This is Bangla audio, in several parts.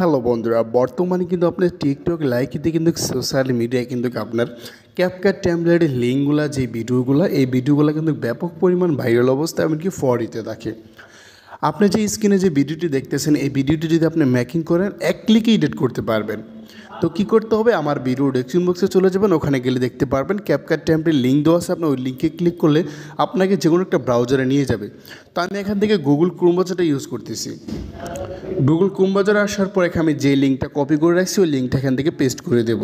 হ্যালো বন্ধুরা, বর্তমানে কিন্তু আপনার টিকটক লাইকিতে কিন্তু সোশ্যাল মিডিয়ায় কিন্তু আপনার ক্যাপকাট টেমপ্লেটের লিঙ্কগুলো যে ভিডিওগুলো কিন্তু ব্যাপক পরিমাণ ভাইরাল অবস্থা এমনকি ফরিতে থাকে। আপনি যে স্ক্রিনে যে ভিডিওটি দেখতেছেন, এই ভিডিওটি যদি আপনি মেকিং করেন এক ক্লিকে এডিট করতে পারবেন। তো কী করতে হবে, আমার ভিডিও ডেসক্রিপশন বক্সে চলে যাবেন, ওখানে গেলে দেখতে পারবেন ক্যাপকাট টেমপ্লেট লিঙ্ক দেওয়া আছে। আপনি ওই লিঙ্কে ক্লিক করলে আপনাকে যে কোনো একটা ব্রাউজারে নিয়ে যাবে। তো আমি এখান থেকে গুগল ক্রোম ব্রাউজারটা ইউজ করতেছি। গুগল ক্রোম ব্রাউজারে আসার পর এখানে আমি যে লিঙ্কটা কপি করে রাখছি ওই লিঙ্কটা এখান থেকে পেস্ট করে দেব।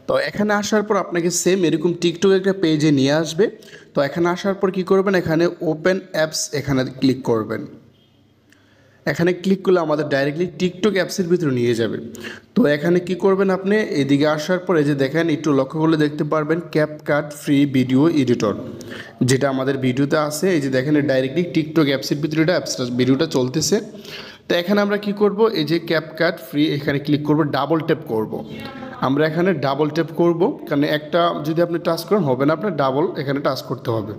তো এখানে আসার পর আপনাকে সেম এরকম টিকটক একটা পেজে নিয়ে আসবে। তো এখানে আসার পর কী করবেন, এখানে ওপেন অ্যাপস এখানে ক্লিক করবেন। এখানে ক্লিক করলে আমাদের ডাইরেক্টলি টিকটক অ্যাপসের ভিতরে নিয়ে যাবে। তো এখানে কি করবেন, আপনি এদিকে আসার পরে যে দেখেন একটু লক্ষ্য করলে দেখতে পারবেন ক্যাপকাট ফ্রি ভিডিও এডিটর, যেটা আমাদের ভিডিওতে আছে। এই যে দেখেন ডাইরেক্টলি টিকটক অ্যাপসের ভিতরে ভিডিওটা চলতেছে। তো এখানে আমরা কি করব, এই যে ক্যাপকাট ফ্রি এখানে ক্লিক করব, ডাবল ট্যাপ করব। আমরা এখানে ডাবল ট্যাপ করব, কারণ একটা যদি আপনি টাচ করেন হবে না, আপনার ডাবল এখানে টাচ করতে হবে।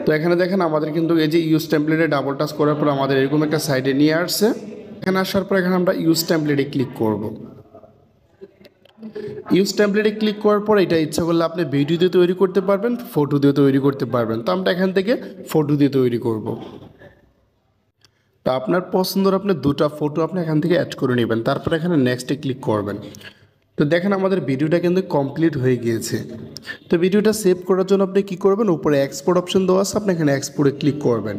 তো এখানে দেখেন আমাদের কিন্তু এই যে ইউজ টেমপ্লেটে ডাবল টাচ করার পর আমাদের এরকম একটা সাইডে নিয়ে আসছে। এখানে আসার পর এখানে আমরা ইউজ টেমপ্লেটে ক্লিক করব। ইউজ টেমপ্লেটে ক্লিক করার পর এটা ইচ্ছা করলে আপনি ভিডিও দিয়ে তৈরি করতে পারবেন, ফটো দিয়ে তৈরি করতে পারবেন। তো আমরা এখান থেকে ফটো দিয়ে তৈরি করব। তো আপনার পছন্দের আপনার দুটো ফটো আপনি এখান থেকে অ্যাড করে নেবেন, তারপর এখানে নেক্সটে ক্লিক করবেন। তো দেখেন আমাদের ভিডিওটা কিন্তু কমপ্লিট হয়ে গিয়েছে। তো ভিডিওটা সেভ করার জন্য আপনি কী করবেন, উপরে এক্সপোর্ট অপশন দেওয়া আছে, আপনি এখানে এক্সপোর্টে ক্লিক করবেন।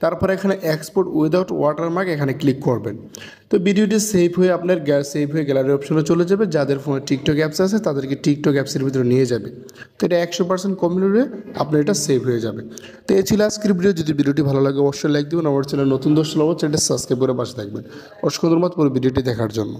তারপরে এখানে এক্সপোর্ট উইদাউট ওয়াটারমার্ক এখানে ক্লিক করবেন। তো ভিডিওটি সেভ হয়ে আপনার গ্যালারি অপশনে চলে যাবে। যাদের ফোনে টিকটক অ্যাপস আছে তাদেরকে টিকটক অ্যাপসের ভিতরে নিয়ে যাবে। তো এটা 100% কমপ্লিট হয়ে আপনার এটা সেভ হয়ে যাবে। তো এই ছিল আজকের ভিডিও। যদি ভিডিওটি ভালো লাগে অবশ্যই লাইক দেবেন। আমার চ্যানেল নতুন দর্শক চ্যানেলটা সাবস্ক্রাইব করে পাশে থাকবেন। অসংখ্য ধন্যবাদ পুরো ভিডিওটি দেখার জন্য।